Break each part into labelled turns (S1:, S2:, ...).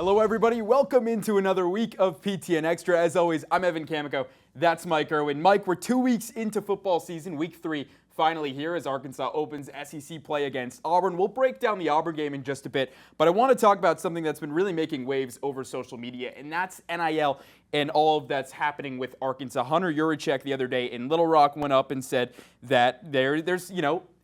S1: Hello, everybody. Welcome into another week of PTN Extra. As always, I'm Evan Kamiko. That's Mike Irwin. Mike, we're 2 weeks into football season. Week 3 finally here as Arkansas opens SEC play against Auburn. We'll break down the Auburn game in just a bit, but I want to talk about something that's been really making waves over social media, and that's NIL and all of that's happening with Arkansas. Hunter Yurichek the other day in Little Rock went up and said that there's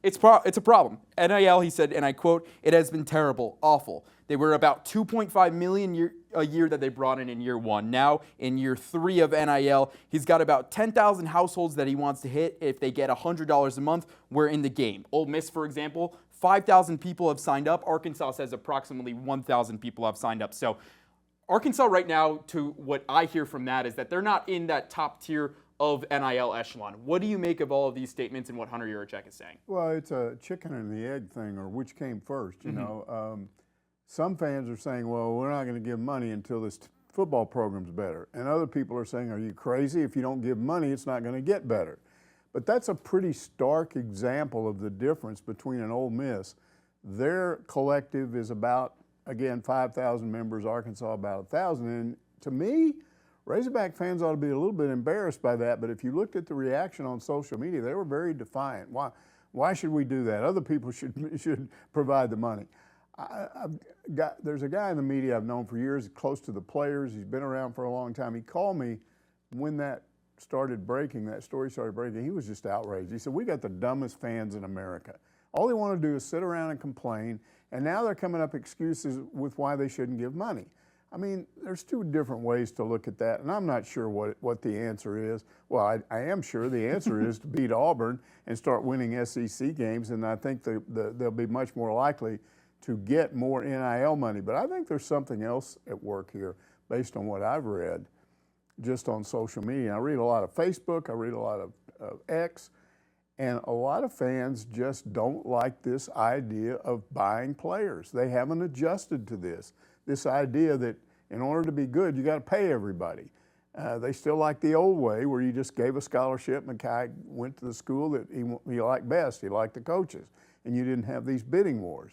S1: it's a problem. NIL, he said, and I quote, "It has been terrible, awful. They were about $2.5 million a year that they brought in year 1. Now, in year 3 of NIL, he's got about 10,000 households that he wants to hit. If they get $100 a month, we're in the game. Ole Miss, for example, 5,000 people have signed up. Arkansas says approximately 1,000 people have signed up. So Arkansas right now, to what I hear from that, is that they're not in that top tier of NIL echelon. What do you make of all of these statements and what Hunter Yurichek is saying?
S2: Well, it's a chicken and the egg thing, or which came first, you know. Some fans are saying, well, we're not going to give money until this football program's better. And other people are saying, are you crazy? If you don't give money, it's not going to get better. But that's a pretty stark example of the difference between an Ole Miss. Their collective is about, again, 5,000 members, Arkansas about 1,000. And to me, Razorback fans ought to be a little bit embarrassed by that. But if you looked at the reaction on social media, they were very defiant. Why should we do that? Other people should provide the money. There's a guy in the media I've known for years, close to the players. He's been around for a long time. He called me when that story started breaking. He was just outraged. He said, we got the dumbest fans in America. All they want to do is sit around and complain, and now they're coming up excuses with why they shouldn't give money. I mean, there's two different ways to look at that, and I'm not sure what the answer is. Well, I am sure the answer is to beat Auburn and start winning SEC games, and I think they'll be much more likely to get more NIL money. But I think there's something else at work here based on what I've read just on social media. I read a lot of Facebook, I read a lot of X, and a lot of fans just don't like this idea of buying players. They haven't adjusted to this idea that in order to be good, you got to pay everybody. They still like the old way where you just gave a scholarship and the guy went to the school that he liked best. He liked the coaches, and you didn't have these bidding wars.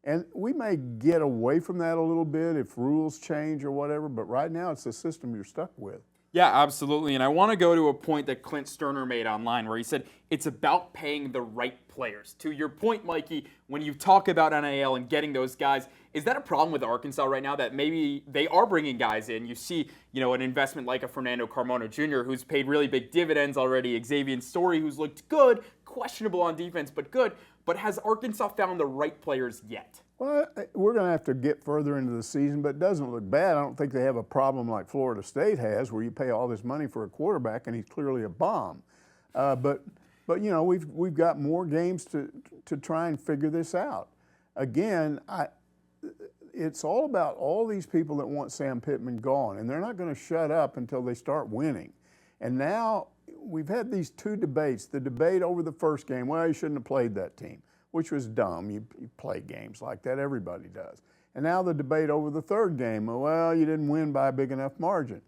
S2: And we may get away from that a little bit if rules change or whatever, but right now it's the system you're stuck with.
S1: Yeah, absolutely. And I want to go to a point that Clint Sterner made online where he said it's about paying the right players. To your point, Mikey, when you talk about NIL and getting those guys, is that a problem with Arkansas right now that maybe they are bringing guys in? You see, an investment like a Fernando Carmona Jr. who's paid really big dividends already, Xavier Story who's looked good, questionable on defense, but good. But has Arkansas found the right players yet?
S2: Well, we're going to have to get further into the season, but it doesn't look bad. I don't think they have a problem like Florida State has, where you pay all this money for a quarterback and he's clearly a bomb. But we've got more games to try and figure this out. Again, it's all about all these people that want Sam Pittman gone, and they're not going to shut up until they start winning. And now we've had these two debates. The debate over the first game, well, you shouldn't have played that team, which was dumb. You play games like that, everybody does. And now the debate over the third game, well, you didn't win by a big enough margin.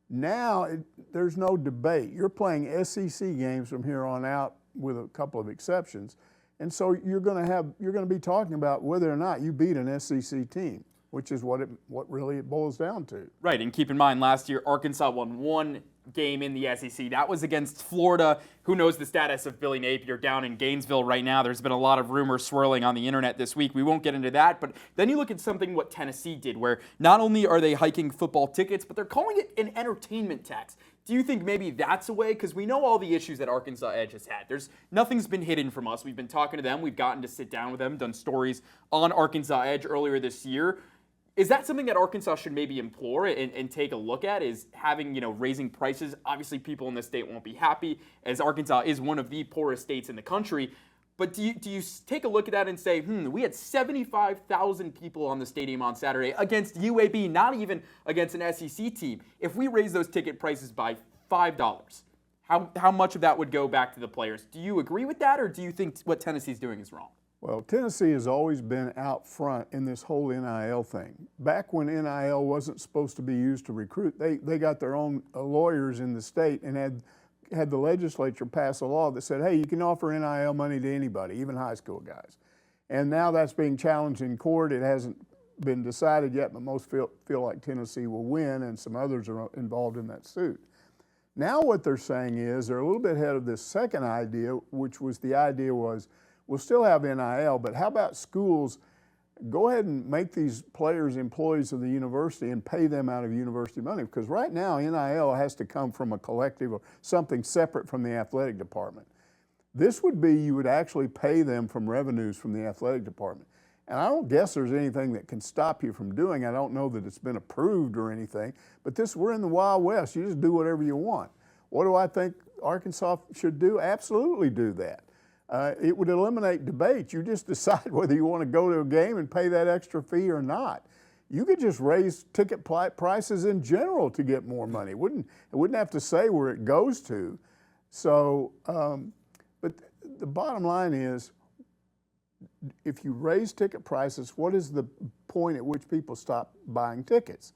S2: Now there's no debate. You're playing SEC games from here on out with a couple of exceptions. And so you're going to be talking about whether or not you beat an SEC team, which is what really it boils down to.
S1: Right, and keep in mind, last year Arkansas won one game in the SEC. That was against Florida. Who knows the status of Billy Napier down in Gainesville right now? There's been a lot of rumors swirling on the internet this week. We won't get into that, but then you look at something what Tennessee did, where not only are they hiking football tickets, but they're calling it an entertainment tax. Do you think maybe that's a way? Because we know all the issues that Arkansas Edge has had. Nothing's been hidden from us. We've been talking to them. We've gotten to sit down with them, done stories on Arkansas Edge earlier this year. Is that something that Arkansas should maybe implore and take a look at, is having, raising prices? Obviously, people in the state won't be happy, as Arkansas is one of the poorest states in the country. But do you take a look at that and say, we had 75,000 people on the stadium on Saturday against UAB, not even against an SEC team. If we raise those ticket prices by $5, how much of that would go back to the players? Do you agree with that, or do you think what Tennessee's doing is wrong?
S2: Well, Tennessee has always been out front in this whole NIL thing. Back when NIL wasn't supposed to be used to recruit, they got their own lawyers in the state and had the legislature pass a law that said, hey, you can offer NIL money to anybody, even high school guys. And now that's being challenged in court. It hasn't been decided yet, but most feel like Tennessee will win, and some others are involved in that suit. Now what they're saying is they're a little bit ahead of this second idea, which was the idea was we'll still have NIL, but how about schools go ahead and make these players employees of the university and pay them out of university money? Because right now NIL has to come from a collective or something separate from the athletic department. This would be you would actually pay them from revenues from the athletic department. And I don't guess there's anything that can stop you from doing. I don't know that it's been approved or anything, but we're in the Wild West. You just do whatever you want. What do I think Arkansas should do? Absolutely do that. It would eliminate debate. You just decide whether you want to go to a game and pay that extra fee or not. You could just raise ticket prices in general to get more money. It wouldn't have to say where it goes to. So, but the bottom line is, if you raise ticket prices, what is the point at which people stop buying tickets?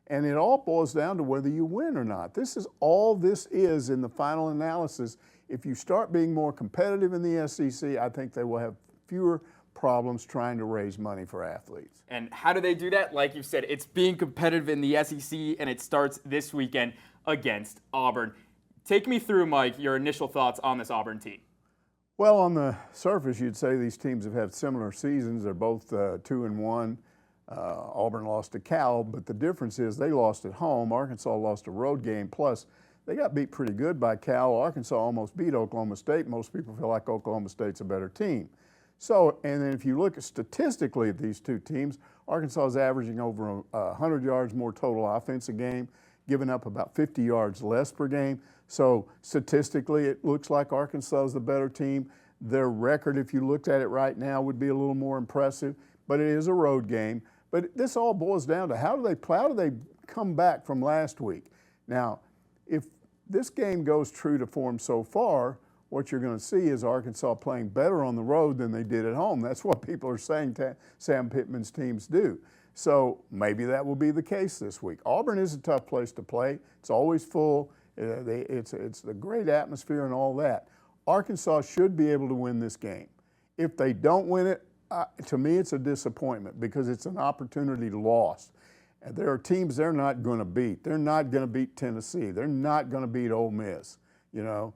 S2: And it all boils down to whether you win or not. This is all this is in the final analysis. If you start being more competitive in the SEC, I think they will have fewer problems trying to raise money for athletes.
S1: And how do they do that? Like you said, it's being competitive in the SEC, and it starts this weekend against Auburn. Take me through, Mike, your initial thoughts on this Auburn team.
S2: Well, on the surface, you'd say these teams have had similar seasons. They're both 2-1. Auburn lost to Cal, but the difference is they lost at home. Arkansas lost a road game. Plus, they got beat pretty good by Cal. Arkansas almost beat Oklahoma State. Most people feel like Oklahoma State's a better team. So, and then if you look at statistically at these two teams, Arkansas is averaging over 100 yards more total offense a game, giving up about 50 yards less per game. So statistically, it looks like Arkansas is the better team. Their record, if you looked at it right now, would be a little more impressive, but it is a road game. But this all boils down to how do they come back from last week? Now, if this game goes true to form so far, what you're going to see is Arkansas playing better on the road than they did at home. That's what people are saying Sam Pittman's teams do. So maybe that will be the case this week. Auburn is a tough place to play. It's always full. It's a great atmosphere and all that. Arkansas should be able to win this game. If they don't win it, to me it's a disappointment because it's an opportunity lost. And there are teams they're not going to beat. They're not going to beat Tennessee. They're not going to beat Ole Miss. You know,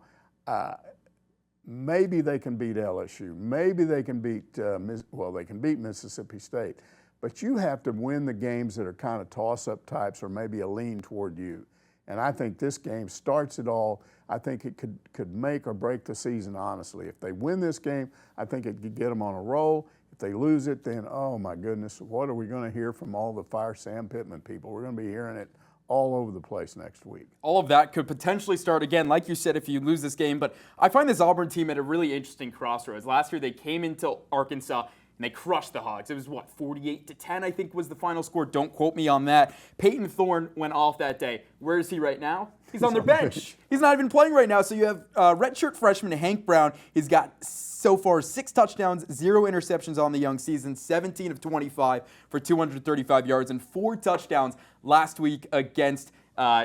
S2: maybe they can beat LSU. Maybe they can beat they can beat Mississippi State. But you have to win the games that are kind of toss-up types or maybe a lean toward you. And I think this game starts it all. I think it could make or break the season, honestly. If they win this game, I think it could get them on a roll. If they lose it, then, oh my goodness, what are we going to hear from all the Fire Sam Pittman people? We're going to be hearing it all over the place next week.
S1: All of that could potentially start again, like you said, if you lose this game. But I find this Auburn team at a really interesting crossroads. Last year they came into Arkansas and they crushed the Hogs. It was, 48-10, I think was the final score. Don't quote me on that. Peyton Thorne went off that day. Where is he right now? He's on their bench. He's not even playing right now. So you have redshirt freshman Hank Brown. He's got so far 6 touchdowns, 0 interceptions on the young season, 17 of 25 for 235 yards and 4 touchdowns last week against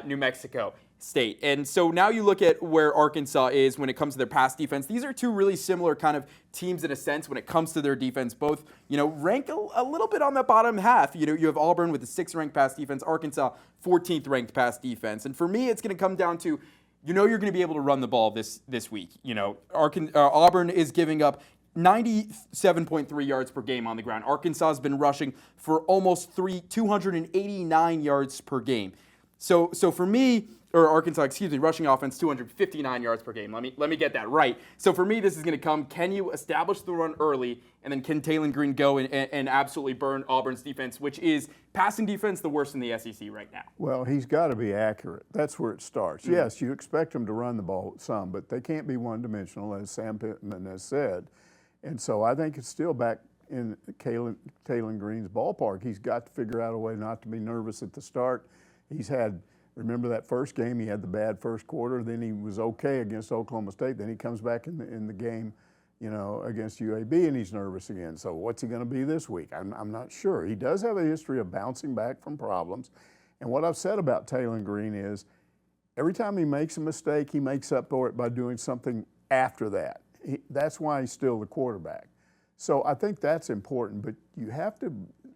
S1: New Mexico State. And so now you look at where Arkansas is when it comes to their pass defense. These are two really similar kind of teams in a sense when it comes to their defense. Both, rank a little bit on the bottom half. You have Auburn with a 6th ranked pass defense, Arkansas 14th ranked pass defense. And for me, it's going to come down to, you're going to be able to run the ball this week. Auburn is giving up 97.3 yards per game on the ground. Arkansas has been rushing for almost 289 yards per game. So for me, rushing offense 259 yards per game. Let me get that right. So for me, this is going to come, can you establish the run early, and then can Taylon Green go and absolutely burn Auburn's defense, which is passing defense the worst in the SEC right now?
S2: Well, he's got to be accurate. That's where it starts. Mm-hmm. Yes, you expect him to run the ball some, but they can't be one-dimensional, as Sam Pittman has said. And so I think it's still back in Taylon Green's ballpark. He's got to figure out a way not to be nervous at the start. Remember that first game, he had the bad first quarter, then he was okay against Oklahoma State, then he comes back in the game, against UAB, and he's nervous again. So what's he going to be this week? I'm not sure. He does have a history of bouncing back from problems, and what I've said about Taylon Green is every time he makes a mistake, he makes up for it by doing something after that. That's why he's still the quarterback. So I think that's important, but you have to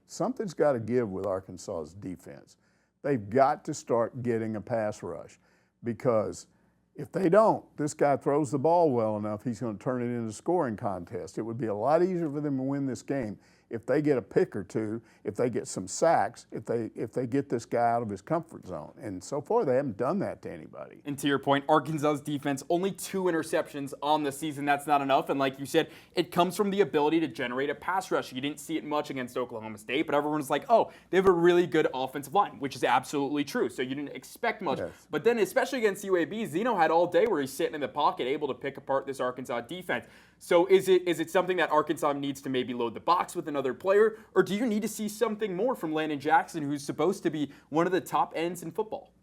S2: something's got to give with Arkansas's defense. They've got to start getting a pass rush, because if they don't, this guy throws the ball well enough, he's going to turn it into a scoring contest. It would be a lot easier for them to win this game if they get a pick or two, if they get some sacks, if they get this guy out of his comfort zone. And so far, they haven't done that to anybody.
S1: And to your point, Arkansas's defense, only 2 interceptions on the season. That's not enough. And like you said, it comes from the ability to generate a pass rush. You didn't see it much against Oklahoma State, but everyone's like, oh, they have a really good offensive line, which is absolutely true. So you didn't expect much.
S2: Yes.
S1: But then, especially against UAB, Zeno had all day where he's sitting in the pocket, able to pick apart this Arkansas defense. So is it something that Arkansas needs to maybe load the box with another player, or do you need to see something more from Landon Jackson, who's supposed to be one of the top ends in football?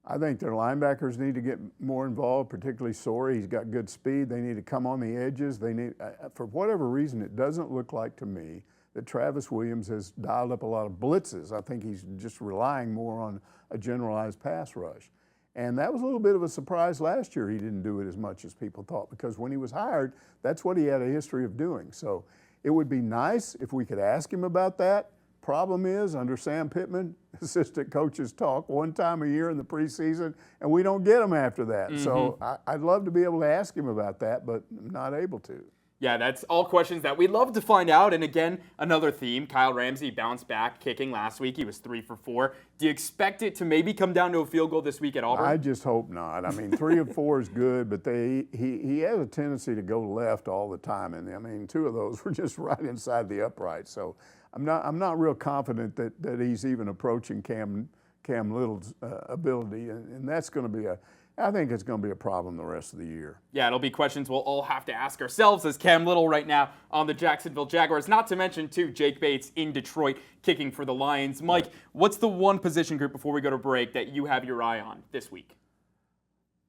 S2: I think their linebackers need to get more involved, particularly Sorey. He's got good speed. They need to come on the edges. They need, for whatever reason, it doesn't look like to me that Travis Williams has dialed up a lot of blitzes. I think he's just relying more on a generalized pass rush. And that was a little bit of a surprise last year. He didn't do it as much as people thought, because when he was hired, that's what he had a history of doing. So it would be nice if we could ask him about that. Problem is, under Sam Pittman, assistant coaches talk one time a year in the preseason, and we don't get them after that. So I'd love to be able to ask him about that, but I'm not able to.
S1: Yeah, that's all questions that we'd love to find out. And again, another theme, Kyle Ramsey bounced back kicking last week. He was 3 for 4. Do you expect it to maybe come down to a field goal this week at Auburn?
S2: I just hope not. I mean, 3 of 4 is good, but he has a tendency to go left all the time. And I mean, 2 of those were just right inside the upright. So I'm not real confident that he's even approaching Cam Little's ability. And that's going to be I think it's going to be a problem the rest of the year.
S1: Yeah, it'll be questions we'll all have to ask ourselves as Cam Little right now on the Jacksonville Jaguars. Not to mention, too, Jake Bates in Detroit kicking for the Lions. Mike, what's the one position group before we go to break that you have your eye on this week?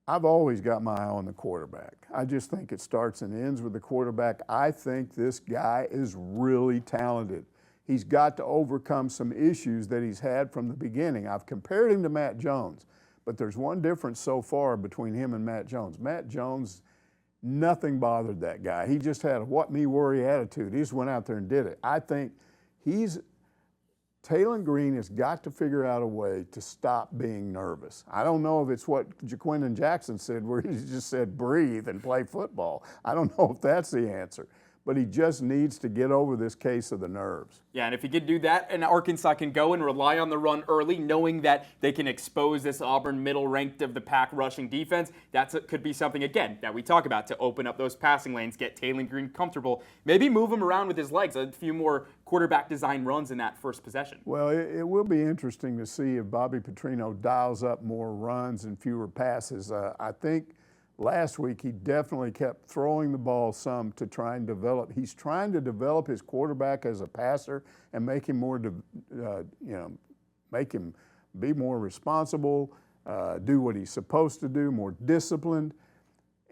S2: I've always got my eye on the quarterback. I just think it starts and ends with the quarterback. I think this guy is really talented. He's got to overcome some issues that he's had from the beginning. I've compared him to Matt Jones. But there's one difference so far between him and Matt Jones. Matt Jones, nothing bothered that guy. He just had a what me worry attitude. He just went out there and did it. I think Taylon Green has got to figure out a way to stop being nervous. I don't know if it's what Jaquindon Jackson said, where he just said breathe and play football. I don't know if that's the answer. But he just needs to get over this case of the nerves.
S1: Yeah, and if he could do that, and Arkansas can go and rely on the run early, knowing that they can expose this Auburn middle-ranked of the pack rushing defense, could be something, again, that we talk about to open up those passing lanes, get Taylon Green comfortable, maybe move him around with his legs, a few more quarterback design runs in that first possession.
S2: Well, it will be interesting to see if Bobby Petrino dials up more runs and fewer passes. I think last week, he definitely kept throwing the ball some to try and develop. He's trying to develop his quarterback as a passer and make him more, make him be more responsible, do what he's supposed to do, more disciplined.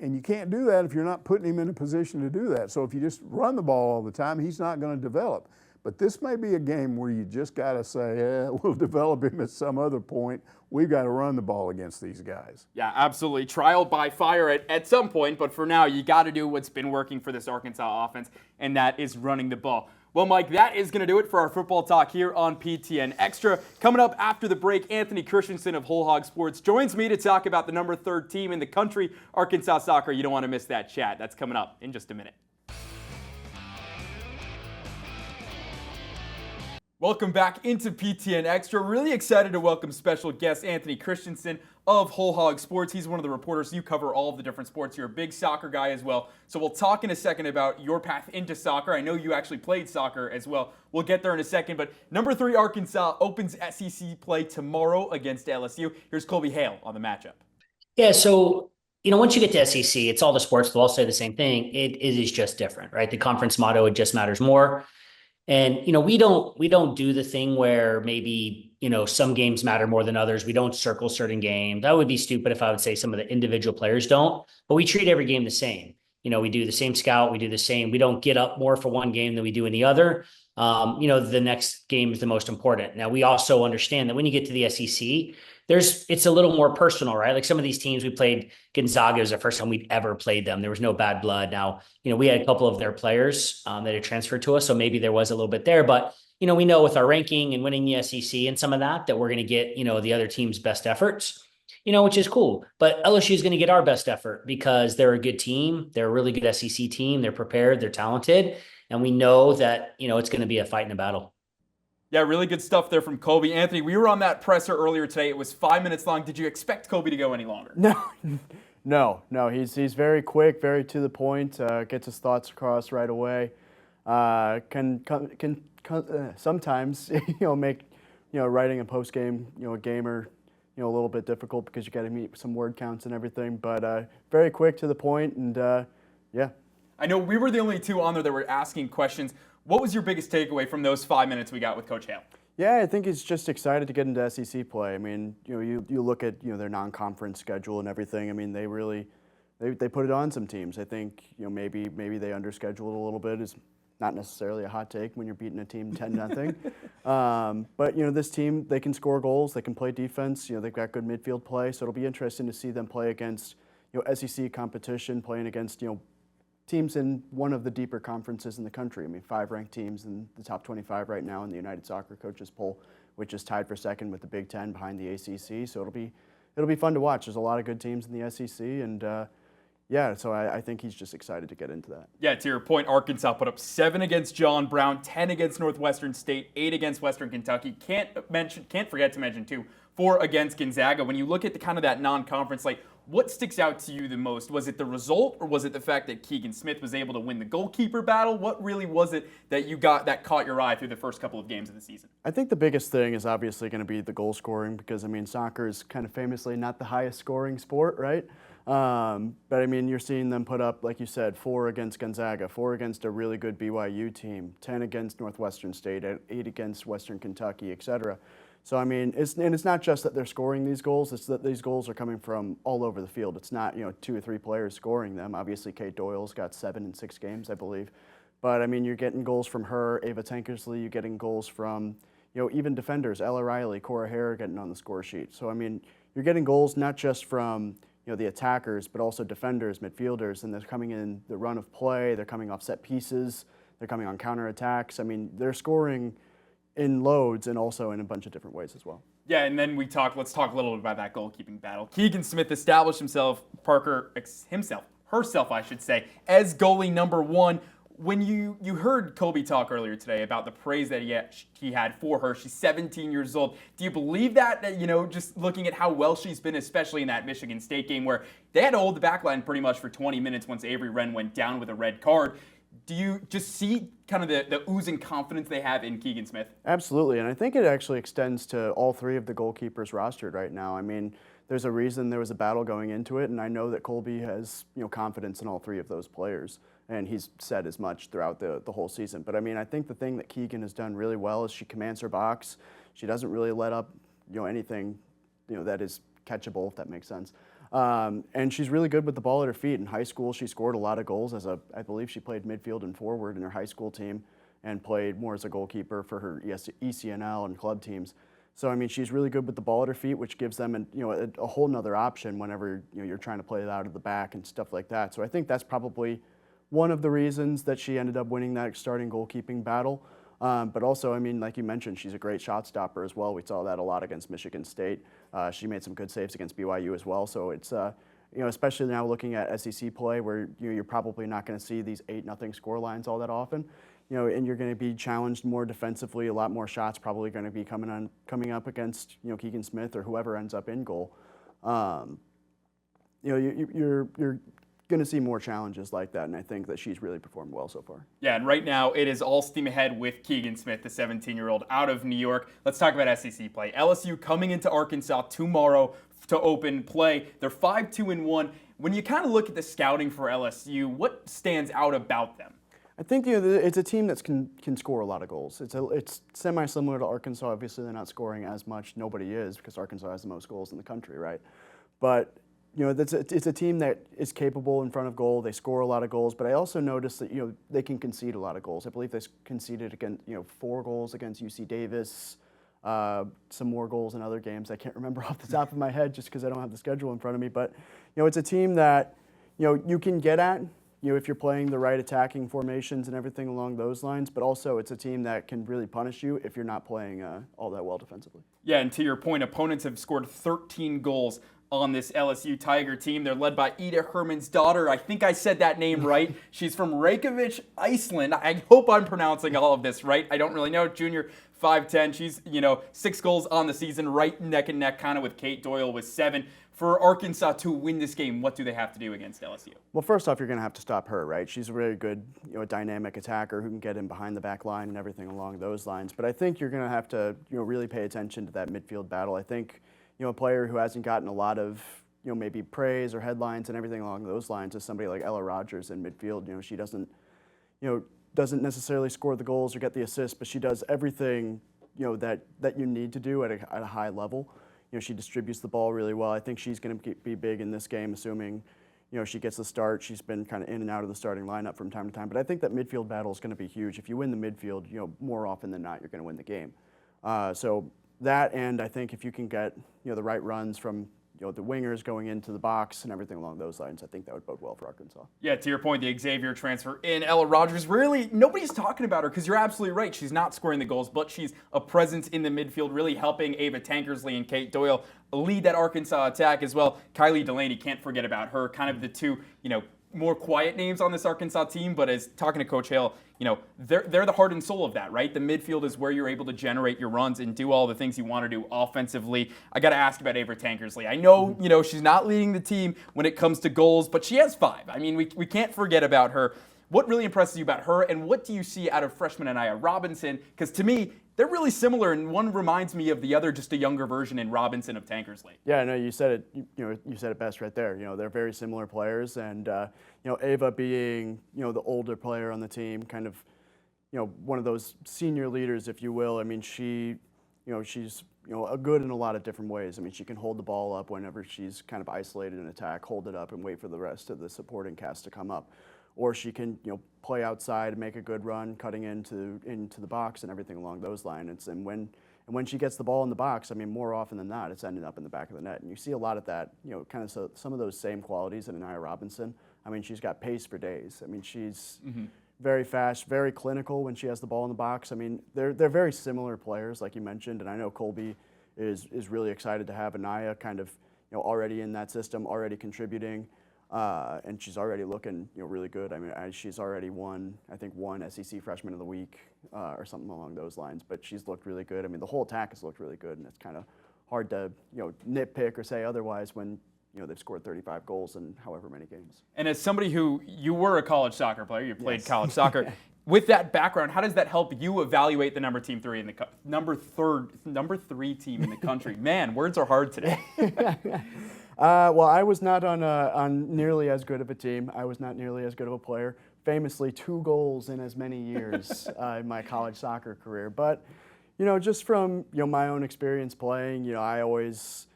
S2: And you can't do that if you're not putting him in a position to do that. So if you just run the ball all the time, he's not going to develop. But this may be a game where you just got to say, we'll develop him at some other point. We've got to run the ball against these guys.
S1: Yeah, absolutely. Trial by fire at some point, but for now, you got to do what's been working for this Arkansas offense, and that is running the ball. Well, Mike, that is going to do it for our football talk here on PTN Extra. Coming up after the break, Anthony Kristensen of Whole Hog Sports joins me to talk about the number 3 team in the country, Arkansas soccer. You don't want to miss that chat. That's coming up in just a minute. Welcome back into PTN Extra. Really excited to welcome special guest Anthony Kristensen of Whole Hog Sports. He's one of the reporters. You cover all of the different sports. You're a big soccer guy as well. So we'll talk in a second about your path into soccer. I know you actually played soccer as well. We'll get there in a second. But number 3 Arkansas opens SEC play tomorrow against LSU. Here's Colby Hale on the matchup.
S3: Yeah, so once you get to SEC, it's all the sports. They'll all say the same thing. It is just different, right? The conference motto, it just matters more. And, we don't do the thing where maybe, some games matter more than others. We don't circle certain games. That would be stupid if I would say some of the individual players don't, but we treat every game the same. We do the same scout. We do the same. We don't get up more for one game than we do in the other. The next game is the most important. Now, we also understand that when you get to the SEC, it's a little more personal, right? Like some of these teams we played, Gonzaga was the first time we'd ever played them. There was no bad blood. Now, we had a couple of their players that had transferred to us, so maybe there was a little bit there. But we know with our ranking and winning the SEC and some of that we're going to get the other team's best efforts. Which is cool. But LSU is going to get our best effort because they're a good team. They're a really good SEC team. They're prepared. They're talented. And we know that, it's going to be a fight and a battle.
S1: Yeah, really good stuff there from Kobe. Anthony, we were on that presser earlier today. It was 5 minutes long. Did you expect Kobe to go any longer?
S4: No. He's very quick, very to the point, gets his thoughts across right away. Can sometimes, make, writing a post-game, a gamer, a little bit difficult because you got to meet some word counts and everything, but very quick to the point, and yeah.
S1: I know we were the only two on there that were asking questions. What was your biggest takeaway from those 5 minutes we got with Coach Hale?
S4: Yeah, I think he's just excited to get into SEC play. I mean, you look at their non-conference schedule and everything. I mean, they really they put it on some teams. I think maybe they underscheduled a little bit. Is not necessarily a hot take when you're beating a team 10-0. But this team, they can score goals, they can play defense. They've got good midfield play, so it'll be interesting to see them play against SEC competition, playing against teams in one of the deeper conferences in the country. I mean, 5 ranked teams in the top 25 right now in the United Soccer Coaches poll, which is tied for second with the Big Ten behind the ACC. So it'll be fun to watch. There's a lot of good teams in the SEC, and yeah, so I think he's just excited to get into that.
S1: Yeah, to your point, Arkansas put up 7 against John Brown, 10 against Northwestern State, 8 against Western Kentucky. Can't forget to mention too, 4 against Gonzaga. When you look at the kind of that non-conference, like what sticks out to you the most? Was it the result, or was it the fact that Keegan Smith was able to win the goalkeeper battle? What really was it that you got that caught your eye through the first couple of games of the season?
S4: I think the biggest thing is obviously going to be the goal scoring, because I mean, soccer is kind of famously not the highest scoring sport, right? But I mean, you're seeing them put up, like you said, 4 against Gonzaga, 4 against a really good BYU team, 10 against Northwestern State, 8 against Western Kentucky, etc. So I mean, it's not just that they're scoring these goals; it's that these goals are coming from all over the field. It's not 2 or 3 players scoring them. Obviously, Kate Doyle's got 7 in 6 games, I believe. But I mean, you're getting goals from her, Ava Tankersley. You're getting goals from even defenders, Ella Riley, Cora Hare getting on the score sheet. So I mean, you're getting goals not just from the attackers, but also defenders, midfielders, and they're coming in the run of play. They're coming off set pieces. They're coming on counterattacks. I mean, they're scoring in loads and also in a bunch of different ways as well.
S1: Yeah, and then let's talk a little bit about that goalkeeping battle. Keegan Smith established herself, I should say, as goalie number 1. When you heard Kobe talk earlier today about the praise that he had for her, she's 17 years old. Do you believe that just looking at how well she's been, especially in that Michigan State game where they had to hold the back line pretty much for 20 minutes once Avery Wren went down with a red card? Do you just see kind of the oozing confidence they have in Keegan Smith?
S4: Absolutely, and I think it actually extends to all 3 of the goalkeepers rostered right now. I mean, there's a reason there was a battle going into it, and I know that Colby has confidence in all 3 of those players. And he's said as much throughout the whole season. But I mean, I think the thing that Keegan has done really well is she commands her box. She doesn't really let up, anything, that is catchable, if that makes sense. And she's really good with the ball at her feet. In high school, she scored a lot of goals I believe she played midfield and forward in her high school team, and played more as a goalkeeper for her ECNL and club teams. So I mean, she's really good with the ball at her feet, which gives them a whole nother option whenever you're trying to play it out of the back and stuff like that. So I think that's probably one of the reasons that she ended up winning that starting goalkeeping battle. But also, I mean, like you mentioned, she's a great shot stopper as well. We saw that a lot against Michigan State. She made some good saves against BYU as well. So it's, especially now looking at SEC play where you're probably not going to see these 8-0 score lines all that often. And you're going to be challenged more defensively. A lot more shots probably going to be coming up against Keegan Smith or whoever ends up in goal. You're going to see more challenges like that, and I think that she's really performed well so far.
S1: Yeah, and right now it is all steam ahead with Keegan Smith, the 17-year-old out of New York. Let's talk about SEC play. LSU coming into Arkansas tomorrow to open play. They're 5-2-1. When you kind of look at the scouting for LSU, what stands out about them?
S4: I think it's a team that can score a lot of goals. It's semi-similar to Arkansas. Obviously, they're not scoring as much. Nobody is, because Arkansas has the most goals in the country, right? But it's a team that is capable in front of goal. They score a lot of goals, but I also noticed that they can concede a lot of goals. I believe they conceded against 4 goals against UC Davis, some more goals in other games. I can't remember off the top of my head just because I don't have the schedule in front of me. But, it's a team that, you can get at, if you're playing the right attacking formations and everything along those lines. But also it's a team that can really punish you if you're not playing all that well defensively.
S1: Yeah, and to your point, opponents have scored 13 goals on this LSU Tiger team. They're led by Ida Herman's daughter. I think I said that name right. She's from Reykjavik, Iceland. I hope I'm pronouncing all of this right. I don't really know. Junior, 5'10". She's, 6 goals on the season, right neck and neck kind of with Kate Doyle with 7. For Arkansas to win this game, what do they have to do against LSU?
S4: Well, first off, you're going to have to stop her, right? She's a really good, a dynamic attacker who can get in behind the back line and everything along those lines. But I think you're going to have to, really pay attention to that midfield battle. I think, a player who hasn't gotten a lot of, maybe praise or headlines and everything along those lines is somebody like Ella Rogers in midfield. She doesn't necessarily score the goals or get the assists, but she does everything, that you need to do at a high level. She distributes the ball really well. I think she's going to be big in this game, assuming, she gets the start. She's been kind of in and out of the starting lineup from time to time. But I think that midfield battle is going to be huge. If you win the midfield, more often than not, you're going to win the game. So that, and I think if you can get, the right runs from, the wingers going into the box and everything along those lines, I think that would bode well for Arkansas.
S1: Yeah, to your point, the Xavier transfer in, Ella Rogers, really, nobody's talking about her because you're absolutely right. She's not scoring the goals, but she's a presence in the midfield, really helping Ava Tankersley and Kate Doyle lead that Arkansas attack as well. Kylie Delaney, can't forget about her, kind of the two, more quiet names on this Arkansas team, but as talking to Coach Hale, they're the heart and soul of that, right? The midfield is where you're able to generate your runs and do all the things you want to do offensively. I got to ask about Ava Tankersley. I know, she's not leading the team when it comes to goals, but she has 5. I mean, we can't forget about her. What really impresses you about her, and what do you see out of freshman Anaya Robinson? Because to me, they're really similar, and one reminds me of the other, just a younger version in Robinson of Tankersley.
S4: Yeah, no, you said it. You said it best right there. They're very similar players, and Ava being the older player on the team, kind of one of those senior leaders, if you will. I mean, she's a good in a lot of different ways. I mean, she can hold the ball up whenever she's kind of isolated in attack, hold it up, and wait for the rest of the supporting cast to come up. Or she can, play outside and make a good run, cutting into the box and everything along those lines. And when she gets the ball in the box, I mean, more often than not, it's ended up in the back of the net. And you see a lot of that, kind of some of those same qualities in Anaya Robinson. I mean, she's got pace for days. I mean, she's very fast, very clinical when she has the ball in the box. I mean, they're very similar players, like you mentioned. And I know Colby is really excited to have Anaya kind of, already in that system, already contributing. And she's already looking, really good. I mean, she's already won, I think, one SEC Freshman of the Week or something along those lines. But she's looked really good. I mean, the whole attack has looked really good, and it's kind of hard to, nitpick or say otherwise when, they've scored 35 goals in however many games. And
S1: as somebody who, you were a college soccer player, you played college soccer. With that background, how does that help you evaluate the number 3 team in the country? Man, words are hard today.
S4: Well, I was not on nearly as good of a team. I was not nearly as good of a player. Famously, 2 goals in as many years in my college soccer career. But, just from my own experience playing, I always,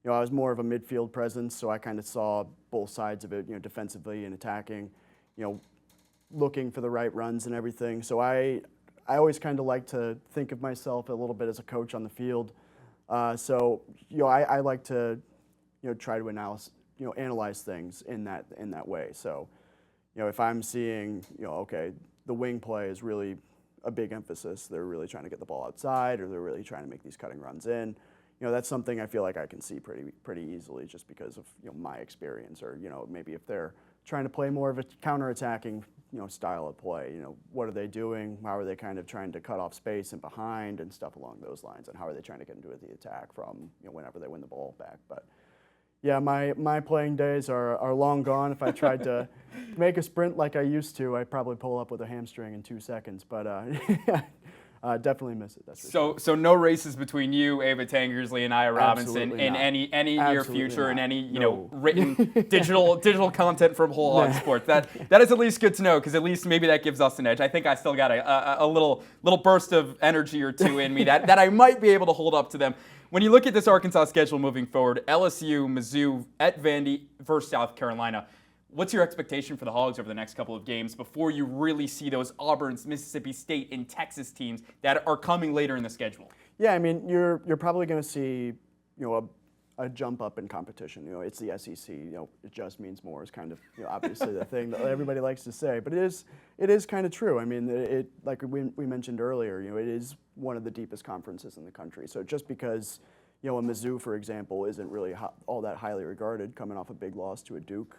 S4: I was more of a midfield presence, so I kind of saw both sides of it, defensively and attacking, looking for the right runs and everything. So I always kind of like to think of myself a little bit as a coach on the field. So I like to try to analyze things in that way. So, if I'm seeing, okay, the wing play is really a big emphasis. They're really trying to get the ball outside, or they're really trying to make these cutting runs in. That's something I feel like I can see pretty easily just because of my experience, or maybe if they're trying to play more of a counterattacking style of play. What are they doing? How are they kind of trying to cut off space and behind and stuff along those lines? And how are they trying to get into the attack from whenever they win the ball back? But yeah, my playing days are long gone. If I tried to make a sprint like I used to, I'd probably pull up with a hamstring in 2 seconds. But definitely miss it. That's for sure.
S1: So no races between you, Ava Tankersley, and Aya Robinson in any near future,
S4: not.
S1: and any
S4: No.
S1: written digital content from Whole Hog Sports. That is at least good to know, because at least maybe that gives us an edge. I think I still got a little burst of energy or two in me that I might be able to hold up to them. When you look at this Arkansas schedule moving forward, LSU, Mizzou, at Vandy versus South Carolina, what's your expectation for the Hogs over the next couple of games before you really see those Auburns, Mississippi State, and Texas teams that are coming later in the schedule?
S4: Yeah, I mean, you're probably going to see, a jump up in competition. It's the SEC. It just means more is kind of obviously the thing that everybody likes to say, but it is kind of true. I mean, it like we mentioned earlier. It is one of the deepest conferences in the country. So just because a Mizzou, for example, isn't really all that highly regarded, coming off a big loss to a Duke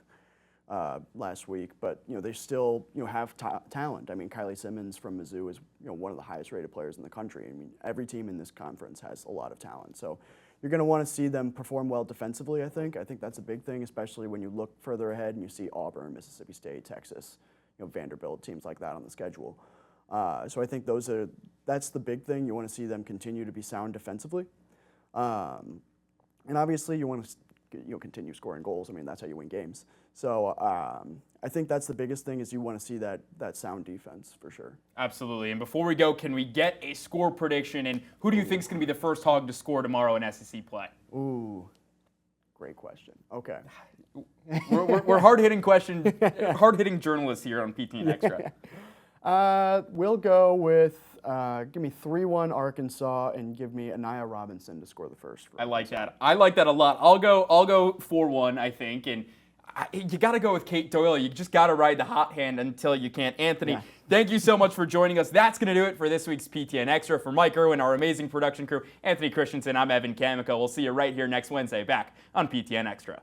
S4: last week, but they still have talent. I mean, Kylie Simmons from Mizzou is one of the highest rated players in the country. I mean, every team in this conference has a lot of talent. So you're going to want to see them perform well defensively. I think that's a big thing, especially when you look further ahead and you see Auburn, Mississippi State, Texas, Vanderbilt, teams like that on the schedule. So I think that's the big thing. You want to see them continue to be sound defensively, and obviously you want to continue scoring goals. I mean, that's how you win games. So I think that's the biggest thing is you want to see that sound defense for sure.
S1: Absolutely. And before we go, can we get a score prediction? And who do you think is going to be the first Hog to score tomorrow in SEC play?
S4: Ooh, great question. Okay.
S1: We're hard-hitting journalists here on PTN Extra.
S4: We'll go with give me 3-1 Arkansas and give me Anaya Robinson to score the first.
S1: I like that. I like that a lot. I'll go 4-1, I think, and you got to go with Kate Doyle. You just got to ride the hot hand until you can't. Anthony, thank you so much for joining us. That's going to do it for this week's PTN Extra. For Mike Irwin, our amazing production crew, Anthony Kristensen, I'm Evan Kamico. We'll see you right here next Wednesday back on PTN Extra.